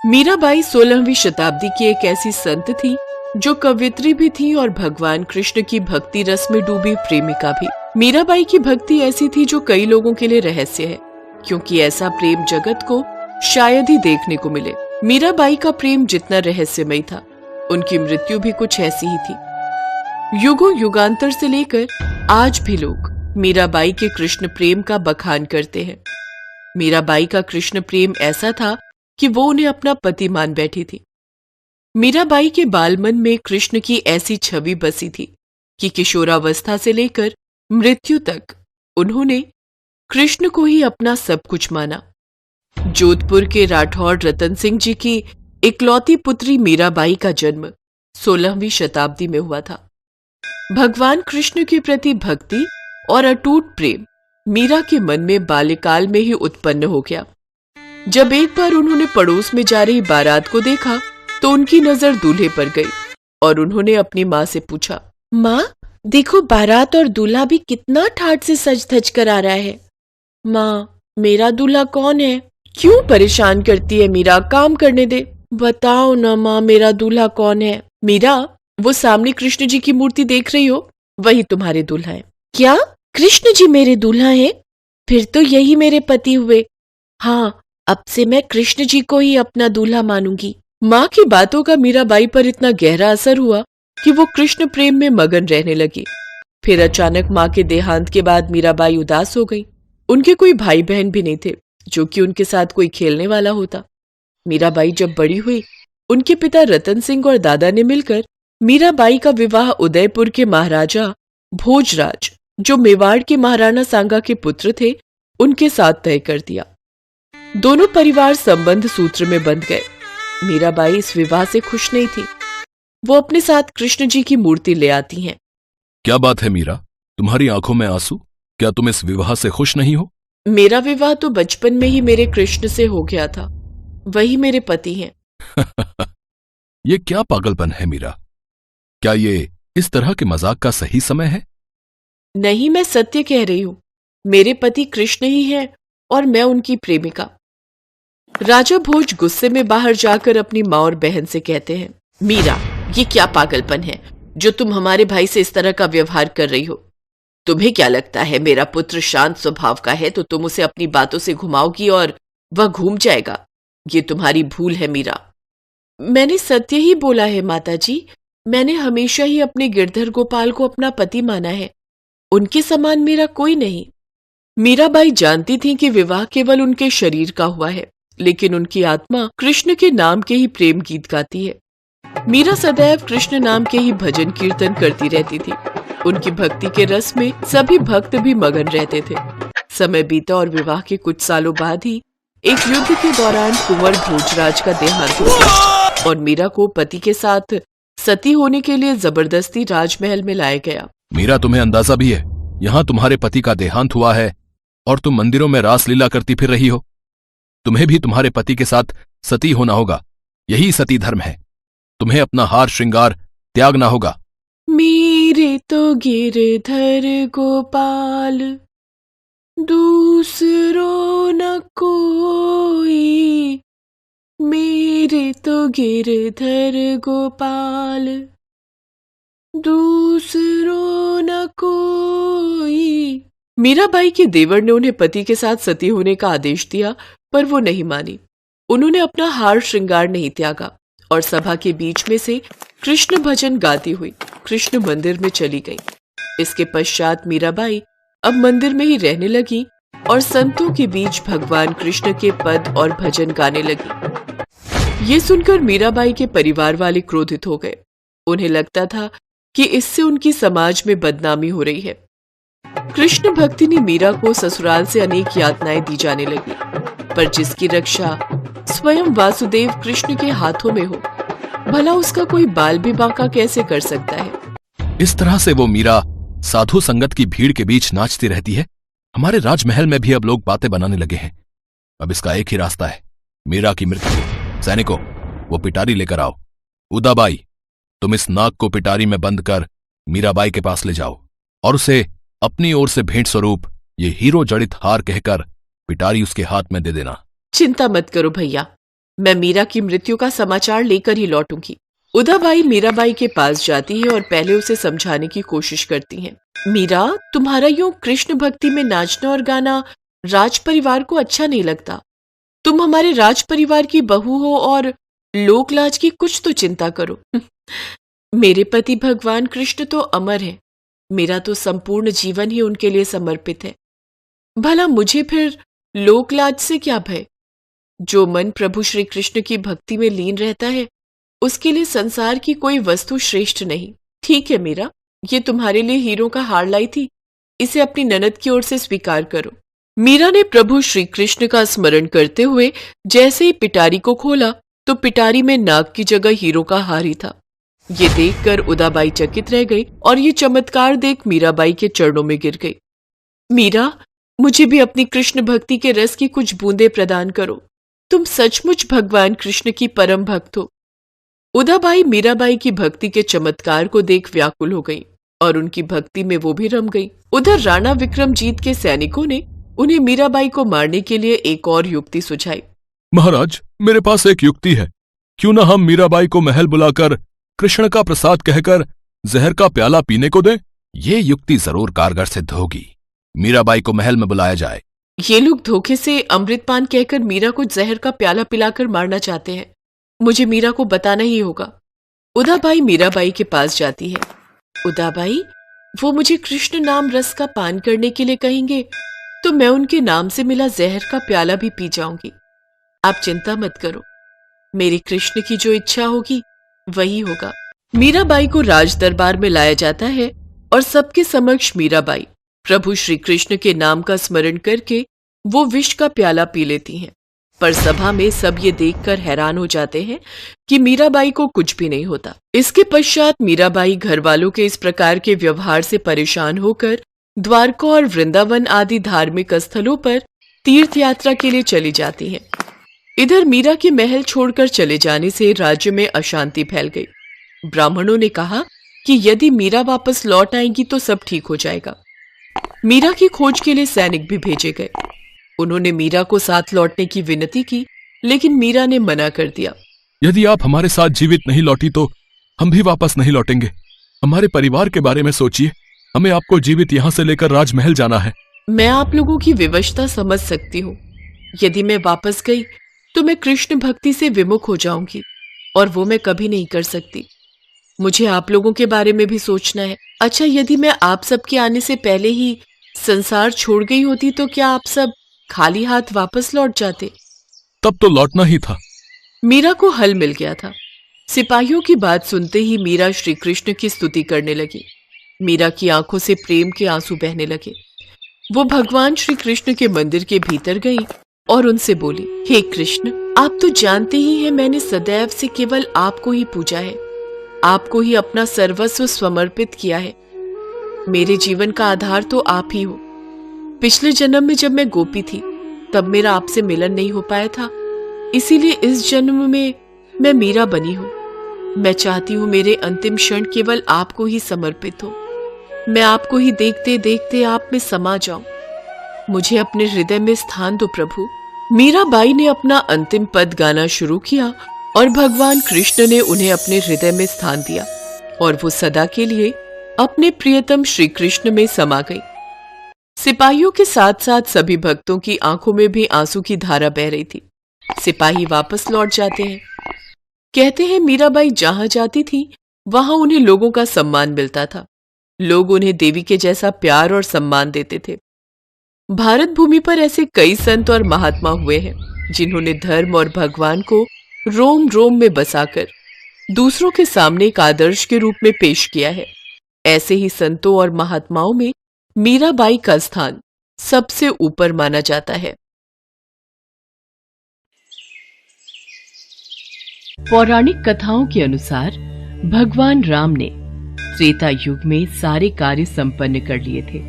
मीराबाई 16वीं शताब्दी की एक ऐसी संत थी जो कवयित्री भी थी और भगवान कृष्ण की भक्ति रस में डूबी प्रेमिका भी। मीराबाई की भक्ति ऐसी थी जो कई लोगों के लिए रहस्य है, क्योंकि ऐसा प्रेम जगत को शायद ही देखने को मिले। मीराबाई का प्रेम जितना रहस्यमय था, उनकी मृत्यु भी कुछ ऐसी ही थी। युगों युगांतर से लेकर आज भी लोग मीराबाई के कृष्ण प्रेम का बखान करते हैं। मीराबाई का कृष्ण प्रेम ऐसा था कि वो उन्हें अपना पति मान बैठी थी। मीराबाई के बालमन में कृष्ण की ऐसी छवि बसी थी कि किशोरावस्था से लेकर मृत्यु तक उन्होंने कृष्ण को ही अपना सब कुछ माना। जोधपुर के राठौड़ रतन सिंह जी की इकलौती पुत्री मीराबाई का जन्म 16वीं शताब्दी में हुआ था। भगवान कृष्ण के प्रति भक्ति और अटूट प्रेम मीरा के मन में बाल्यकाल में ही उत्पन्न हो गया। जब एक बार उन्होंने पड़ोस में जा रही बारात को देखा तो उनकी नजर दूल्हे पर गई और उन्होंने अपनी माँ से पूछा, माँ देखो बारात और दूल्हा भी कितना ठाठ से सज धज कर आ रहा है। माँ मेरा दूल्हा कौन है? क्यों परेशान करती है मीरा, काम करने दे। बताओ ना माँ मेरा दूल्हा कौन है? मीरा वो सामने कृष्ण जी की मूर्ति देख रही हो, वही तुम्हारे दूल्हा है। क्या कृष्ण जी मेरे दूल्हा है? फिर तो यही मेरे पति हुए। हाँ अब से मैं कृष्ण जी को ही अपना दूल्हा मानूंगी। माँ की बातों का मीराबाई पर इतना गहरा असर हुआ कि वो कृष्ण प्रेम में मगन रहने लगी। फिर अचानक माँ के देहांत के बाद मीराबाई उदास हो गई। उनके कोई भाई बहन भी नहीं थे जो कि उनके साथ कोई खेलने वाला होता। मीराबाई जब बड़ी हुई, उनके पिता रतन सिंह और दादा ने मिलकर मीराबाई का विवाह उदयपुर के महाराजा भोजराज, जो मेवाड़ के महाराणा सांगा के पुत्र थे, उनके साथ तय कर दिया। दोनों परिवार संबंध सूत्र में बंध गए। मीराबाई इस विवाह से खुश नहीं थी। वो अपने साथ कृष्ण जी की मूर्ति ले आती हैं। क्या बात है मीरा, तुम्हारी आंखों में आंसू? क्या तुम इस विवाह से खुश नहीं हो? मेरा विवाह तो बचपन में ही मेरे कृष्ण से हो गया था, वही मेरे पति हैं। ये क्या पागलपन है मीरा? क्या ये इस तरह के मजाक का सही समय है? नहीं, मैं सत्य कह रही हूं। मेरे पति कृष्ण ही हैं और मैं उनकी प्रेमिका। राजा भोज गुस्से में बाहर जाकर अपनी माँ और बहन से कहते हैं, मीरा ये क्या पागलपन है जो तुम हमारे भाई से इस तरह का व्यवहार कर रही हो? तुम्हें क्या लगता है मेरा पुत्र शांत स्वभाव का है तो तुम उसे अपनी बातों से घुमाओगी और वह घूम जाएगा? ये तुम्हारी भूल है मीरा। मैंने सत्य ही बोला है माताजी। मैंने हमेशा ही अपने गिरधर गोपाल को अपना पति माना है, उनके समान मेरा कोई नहीं। मीराबाई जानती थी कि विवाह केवल उनके शरीर का हुआ है, लेकिन उनकी आत्मा कृष्ण के नाम के ही प्रेम गीत गाती है। मीरा सदैव कृष्ण नाम के ही भजन कीर्तन करती रहती थी। उनकी भक्ति के रस में सभी भक्त भी मगन रहते थे। समय बीता और विवाह के कुछ सालों बाद ही एक युद्ध के दौरान कुंवर भोजराज का देहांत हो गया और मीरा को पति के साथ सती होने के लिए जबरदस्ती राजमहल में लाया गया। मीरा तुम्हें अंदाजा भी है यहाँ तुम्हारे पति का देहांत हुआ है और तुम मंदिरों में रासलीला करती फिर रही हो? तुम्हें भी तुम्हारे पति के साथ सती होना होगा, यही सती धर्म है। तुम्हें अपना हार श्रृंगार त्यागना होगा। मेरे तो गिरधर गोपाल दूसरो न कोई, मेरे तो गिरधर गोपाल दूसरो न कोई। मीराबाई के देवर ने उन्हें पति के साथ सती होने का आदेश दिया, पर वो नहीं मानी। उन्होंने अपना हार श्रृंगार नहीं त्यागा और सभा के बीच में से कृष्ण भजन गाती हुई कृष्ण मंदिर में चली गई। इसके पश्चात मीराबाई अब मंदिर में ही रहने लगी और संतों के बीच भगवान कृष्ण के पद और भजन गाने लगी। ये सुनकर मीराबाई के परिवार वाले क्रोधित हो गए। उन्हें लगता था कि इससे उनकी समाज में बदनामी हो रही है। कृष्ण भक्ति ने मीरा को ससुराल से अनेक यातनाएं दी जाने लगी, पर जिसकी रक्षा स्वयं वासुदेव कृष्ण के हाथों में हो, भला उसका कोई बाल भी बांका कैसे कर सकता है? इस तरह से वो मीरा साधु संगत की भीड़ के बीच नाचती रहती है। हमारे राजमहल में भी अब लोग बातें बनाने लगे हैं। अब इसका एक ही रास्ता है, मीरा की मृत्यु। सैनिकों, वो पिटारी लेकर आओ। उदाबाई, तुम इस नाग को पिटारी में बंद कर मीराबाई के पास ले जाओ और उसे अपनी ओर से भेंट स्वरूप ये हीरो जड़ित हार कहकर पिटारी उसके हाथ में दे देना। चिंता मत करो भैया, मैं मीरा की मृत्यु का समाचार लेकर ही लौटूंगी। उदाबाई मीराबाई के पास जाती है और पहले उसे समझाने की कोशिश करती हैं। मीरा, तुम्हारा यूं कृष्ण भक्ति में नाचना और गाना राज परिवार को अच्छा नहीं लगता। तुम हमारे राज परिवार की बहू हो और लोक लाज की कुछ तो चिंता करो। मेरे पति भगवान कृष्ण तो अमर है, मेरा तो संपूर्ण जीवन ही उनके लिए समर्पित है। भला मुझे फिर लोक लाज से क्या भय? जो मन प्रभु श्री कृष्ण की भक्ति में लीन रहता है उसके लिए संसार की कोई वस्तु श्रेष्ठ नहीं। ठीक है मीरा, ये तुम्हारे लिए हीरों का हार लाई थी, इसे अपनी ननद की ओर से स्वीकार करो। मीरा ने प्रभु श्री कृष्ण का स्मरण करते हुए जैसे ही पिटारी को खोला तो पिटारी में नाग की जगह हीरो का हार ही था। ये देखकर उदाबाई चकित रह गई और ये चमत्कार देख मीराबाई के चरणों में गिर गई। मीरा, मुझे भी अपनी कृष्ण भक्ति के रस की कुछ बूंदें प्रदान करो। तुम सचमुच भगवान कृष्ण की परम भक्त हो। उदाबाई मीराबाई की भक्ति के चमत्कार को देख व्याकुल हो गई और उनकी भक्ति में वो भी रम गई। उधर राणा विक्रमजीत के सैनिकों ने उन्हें मीराबाई को मारने के लिए एक और युक्ति सुझाई। महाराज, मेरे पास एक युक्ति है। क्यों न हम मीराबाई को महल बुलाकर कृष्ण का प्रसाद कहकर जहर का प्याला पीने को दें? ये युक्ति जरूर कारगर सिद्ध होगी। मीराबाई को महल में बुलाया जाए। ये लोग धोखे से अमृतपान कहकर मीरा को जहर का प्याला पिलाकर मारना चाहते हैं। मुझे मीरा को बताना ही होगा। उदाबाई मीराबाई के पास जाती है। उदाबाई, वो मुझे कृष्ण नाम रस का पान करने के लिए कहेंगे तो मैं उनके नाम से मिला जहर का प्याला भी पी जाऊंगी। आप चिंता मत करो, मेरे कृष्ण की जो इच्छा होगी वही होगा। मीराबाई को राज दरबार में लाया जाता है और सबके समक्ष मीराबाई प्रभु श्री कृष्ण के नाम का स्मरण करके वो विष का प्याला पी लेती हैं। पर सभा में सब ये देखकर हैरान हो जाते हैं कि मीराबाई को कुछ भी नहीं होता। इसके पश्चात मीराबाई घर वालों के इस प्रकार के व्यवहार से परेशान होकर द्वारका और वृंदावन आदि धार्मिक स्थलों पर तीर्थ यात्रा के लिए चली जाती हैं। इधर मीरा के महल छोड़कर चले जाने से राज्य में अशांति फैल गई। ब्राह्मणों ने कहा कि यदि मीरा वापस लौट आएगी तो सब ठीक हो जाएगा। मीरा की खोज के लिए सैनिक भी भेजे गए। उन्होंने मीरा को साथ लौटने की विनती की, लेकिन मीरा ने मना कर दिया। यदि आप हमारे साथ जीवित नहीं लौटी तो हम भी वापस नहीं लौटेंगे। हमारे परिवार के बारे में सोचिए। हमें आपको जीवित यहाँ से लेकर राजमहल जाना है। मैं आप लोगों की विवशता समझ सकती हूँ। यदि मैं वापस गई तो मैं कृष्ण भक्ति से विमुख हो जाऊंगी और वो मैं कभी नहीं कर सकती। मुझे आप लोगों के बारे में भी सोचना है। अच्छा, यदि मैं आप सबके आने से पहले ही संसार छोड़ गई होती तो क्या आप सब खाली हाथ वापस लौट जाते? तब तो लौटना ही था। मीरा को हल मिल गया था। सिपाहियों की बात सुनते ही मीरा श्री कृष्ण की स्तुति करने लगी। मीरा की आंखों से प्रेम के आंसू बहने लगे। वो भगवान श्री कृष्ण के मंदिर के भीतर गई और उनसे बोली, हे कृष्ण, आप तो जानते ही हैं मैंने सदैव से केवल आपको ही पूजा है, आपको ही अपना सर्वस्व समर्पित किया है। मेरे जीवन का आधार तो आप ही हो। पिछले जन्म में जब मैं गोपी थी तब मेरा आपसे मिलन नहीं हो पाया था, इसीलिए इस जन्म में मैं मीरा बनी हूँ। मैं चाहती हूँ मेरे अंतिम क्षण केवल आपको ही समर्पित हो। मैं आपको ही देखते देखते आप में समा जाऊं। मुझे अपने हृदय में स्थान दो प्रभु। मीराबाई ने अपना अंतिम पद गाना शुरू किया और भगवान कृष्ण ने उन्हें अपने हृदय में स्थान दिया और वो सदा के लिए अपने प्रियतम श्री कृष्ण में समा गई। सिपाहियों के साथ साथ सभी भक्तों की आंखों में भी आंसू की धारा बह रही थी। सिपाही वापस लौट जाते हैं। कहते हैं मीराबाई जहां जाती थी वहां उन्हें लोगों का सम्मान मिलता था। लोग उन्हें देवी के जैसा प्यार और सम्मान देते थे। भारत भूमि पर ऐसे कई संत और महात्मा हुए हैं जिन्होंने धर्म और भगवान को रोम रोम में बसाकर दूसरों के सामने एक आदर्श के रूप में पेश किया है। ऐसे ही संतों और महात्माओं में मीराबाई का स्थान सबसे ऊपर माना जाता है। पौराणिक कथाओं के अनुसार भगवान राम ने त्रेता युग में सारे कार्य संपन्न कर लिए थे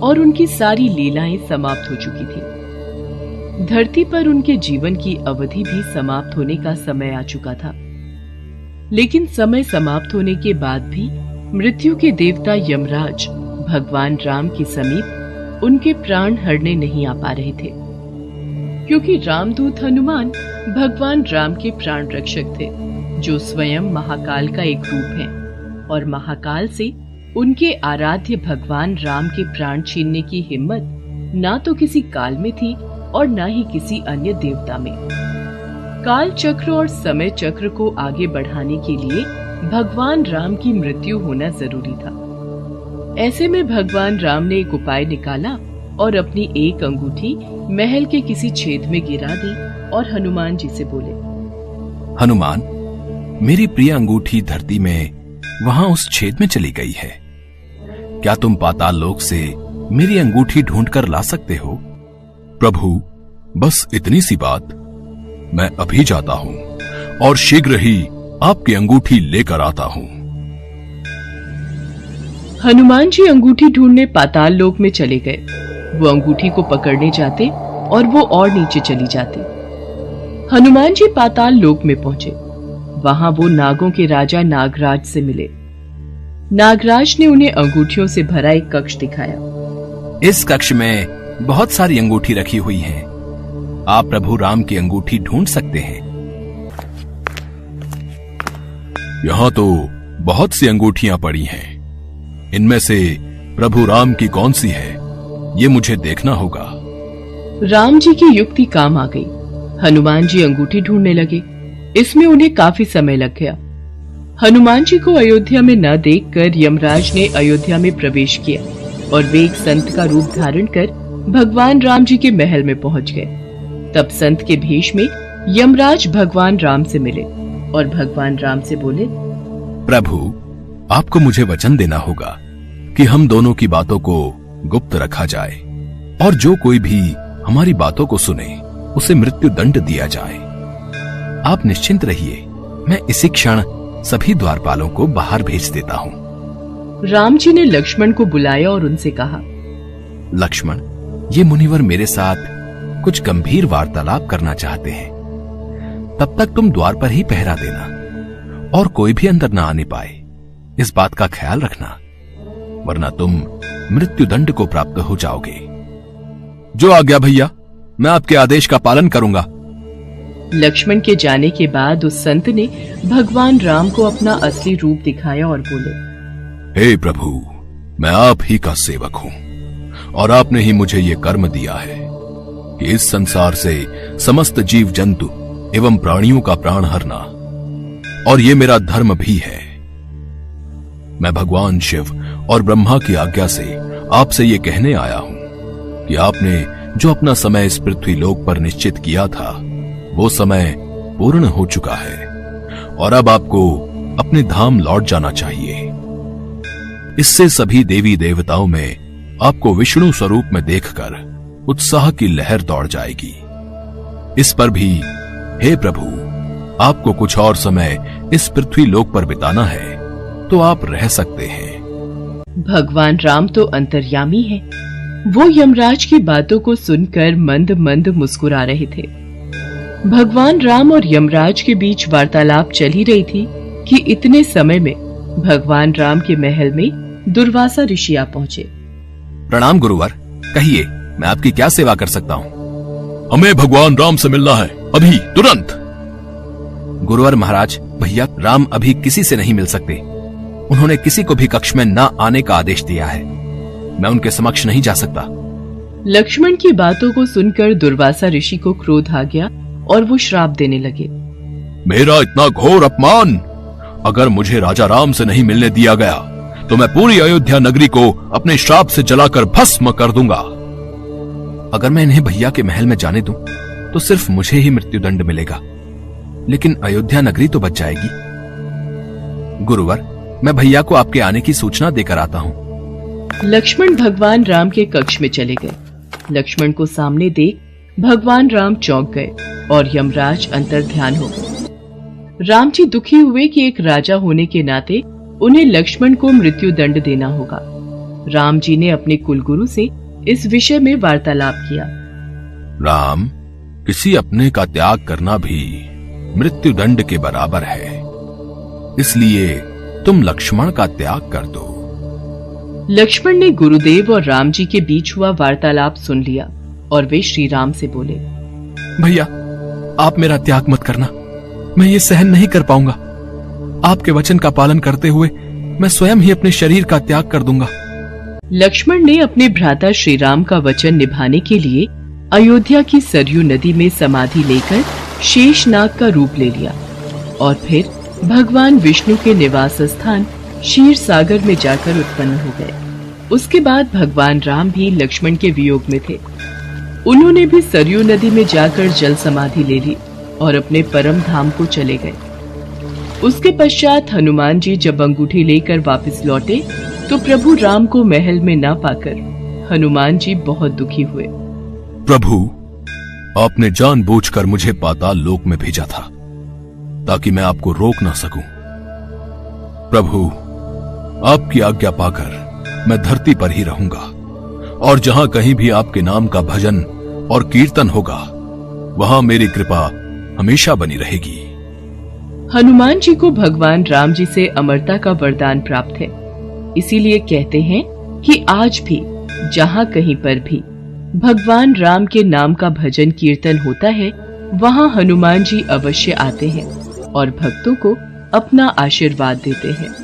और उनकी सारी लीलाएं समाप्त हो चुकी थी। धरती पर उनके जीवन की अवधि भी समाप्त होने का समय आ चुका था। लेकिन समय समाप्त होने के बाद भी मृत्यु के देवता यमराज भगवान राम के समीप उनके प्राण हरने नहीं आ पा रहे थे। क्योंकि रामदूत हनुमान भगवान राम के प्राण रक्षक थे, जो स्वयं महाकाल का एक रूप है, और महाकाल से उनके आराध्य भगवान राम के प्राण छीनने की हिम्मत ना तो किसी काल में थी और ना ही किसी अन्य देवता में। काल चक्र और समय चक्र को आगे बढ़ाने के लिए भगवान राम की मृत्यु होना जरूरी था। ऐसे में भगवान राम ने एक उपाय निकाला और अपनी एक अंगूठी महल के किसी छेद में गिरा दी और हनुमान जी से बोले, हनुमान, मेरी प्रिय अंगूठी धरती में वहां उस छेद में चली गई है। क्या तुम पाताल लोक से मेरी अंगूठी ढूंढ कर ला सकते हो? प्रभु, बस इतनी सी बात। मैं अभी जाता हूं और शीघ्र ही आपकी अंगूठी लेकर आता हूं। हनुमान जी अंगूठी ढूंढने पाताल लोक में चले गए। वो अंगूठी को पकड़ने जाते और वो और नीचे चली जाती। हनुमान जी पाताल लोक में पहुंचे। वहां वो नागों के राजा नागराज से मिले। नागराज ने उन्हें अंगूठियों से भरा एक कक्ष दिखाया। इस कक्ष में बहुत सारी अंगूठी रखी हुई हैं। आप प्रभु राम की अंगूठी ढूंढ सकते हैं। यहाँ तो बहुत सी अंगूठियां पड़ी हैं। इनमें से प्रभु राम की कौन सी है, ये मुझे देखना होगा। राम जी की युक्ति काम आ गई। हनुमान जी अंगूठी ढूंढने लगे। इसमें उन्हें काफी समय लग गया। हनुमान जी को अयोध्या में न देखकर यमराज ने अयोध्या में प्रवेश किया और वे एक संत का रूप धारण कर भगवान राम जी के महल में पहुंच गए। तब संत के भेष में यमराज भगवान राम से मिले और भगवान राम से बोले, प्रभु, आपको मुझे वचन देना होगा कि हम दोनों की बातों को गुप्त रखा जाए और जो कोई भी हमारी बातों को सुने उसे मृत्यु दंड दिया जाए। आप निश्चिंत रहिए, मैं इसी क्षण सभी द्वारपालों को बाहर भेज देता हूँ। राम जी ने लक्ष्मण को बुलाया और उनसे कहा, लक्ष्मण, ये मुनिवर मेरे साथ कुछ गंभीर वार्तालाप करना चाहते हैं। तब तक तुम द्वार पर ही पहरा देना और कोई भी अंदर न आने पाए, इस बात का ख्याल रखना, वरना तुम मृत्यु दंड को प्राप्त हो जाओगे। जो आज्ञा भैया, मैं आपके आदेश का पालन करूंगा। लक्ष्मण के जाने के बाद उस संत ने भगवान राम को अपना असली रूप दिखाया और बोले, हे प्रभु, मैं आप ही का सेवक हूं और आपने ही मुझे ये कर्म दिया है कि इस संसार से समस्त जीव जंतु एवं प्राणियों का प्राण हरना, और ये मेरा धर्म भी है। मैं भगवान शिव और ब्रह्मा की आज्ञा से आपसे ये कहने आया हूं कि आपने जो अपना समय इस पृथ्वी लोक पर निश्चित किया था, वो समय पूर्ण हो चुका है और अब आपको अपने धाम लौट जाना चाहिए। इससे सभी देवी देवताओं में आपको विष्णु स्वरूप में देखकर उत्साह की लहर दौड़ जाएगी। इस पर भी हे प्रभु, आपको कुछ और समय इस पृथ्वी लोक पर बिताना है तो आप रह सकते हैं। भगवान राम तो अंतर्यामी हैं। वो यमराज की बातों को सुनकर मंद मंद मुस्कुरा रहे थे। भगवान राम और यमराज के बीच वार्तालाप चल ही रही थी कि इतने समय में भगवान राम के महल में दुर्वासा ऋषि आ पहुंचे। प्रणाम गुरुवर, कहिए मैं आपकी क्या सेवा कर सकता हूँ? हमें भगवान राम से मिलना है, अभी तुरंत। गुरुवर महाराज, भैया राम अभी किसी से नहीं मिल सकते। उन्होंने किसी को भी कक्ष में न आने का आदेश दिया है। मैं उनके समक्ष नहीं जा सकता। लक्ष्मण की बातों को सुनकर दुर्वासा ऋषि को क्रोध आ गया और वो श्राप देने लगे। मेरा इतना घोर अपमान! अगर मुझे राजा राम से नहीं मिलने दिया गया तो मैं पूरी अयोध्या नगरी को अपने श्राप से जलाकर भस्म कर दूंगा। अगर मैं इन्हें भैया के महल में जाने दूं तो सिर्फ मुझे ही मृत्युदंड मिलेगा, लेकिन अयोध्या नगरी तो बच जाएगी। गुरुवर, मैं भैया को आपके आने की सूचना देकर आता हूँ। लक्ष्मण भगवान राम के कक्ष में चले गए। लक्ष्मण को सामने देख भगवान राम चौंक गए और यमराज अंतर्ध्यान हो गए। राम जी दुखी हुए कि एक राजा होने के नाते उन्हें लक्ष्मण को मृत्यु दंड देना होगा। राम जी ने अपने कुलगुरु से इस विषय में वार्तालाप किया। राम, किसी अपने का त्याग करना भी मृत्यु दंड के बराबर है, इसलिए तुम लक्ष्मण का त्याग कर दो। लक्ष्मण ने गुरुदेव और राम जी के बीच हुआ वार्तालाप सुन लिया और वे श्री राम से बोले, भैया, आप मेरा त्याग मत करना, मैं ये सहन नहीं कर पाऊंगा। आपके वचन का पालन करते हुए मैं स्वयं ही अपने शरीर का त्याग कर दूंगा। लक्ष्मण ने अपने भ्राता श्री राम का वचन निभाने के लिए अयोध्या की सरयू नदी में समाधि लेकर शेषनाग का रूप ले लिया और फिर भगवान विष्णु के निवास स्थान क्षीर सागर में जाकर उत्पन्न हो गए। उसके बाद भगवान राम भी लक्ष्मण के वियोग में थे। उन्होंने भी सरयू नदी में जाकर जल समाधि ले ली और अपने परम धाम को चले गए। उसके पश्चात हनुमान जी जब अंगूठी लेकर वापस लौटे तो प्रभु राम को महल में ना पाकर हनुमान जी बहुत दुखी हुए। प्रभु, आपने जानबूझकर मुझे पाताल लोक में भेजा था ताकि मैं आपको रोक ना सकूं। प्रभु, आपकी आज्ञा पाकर मैं धरती पर ही रहूंगा और जहां कहीं भी आपके नाम का भजन और कीर्तन होगा वहां मेरी कृपा हमेशा बनी रहेगी। हनुमान जी को भगवान राम जी से अमरता का वरदान प्राप्त है, इसीलिए कहते हैं कि आज भी जहां कहीं पर भी भगवान राम के नाम का भजन कीर्तन होता है वहां हनुमान जी अवश्य आते हैं और भक्तों को अपना आशीर्वाद देते हैं।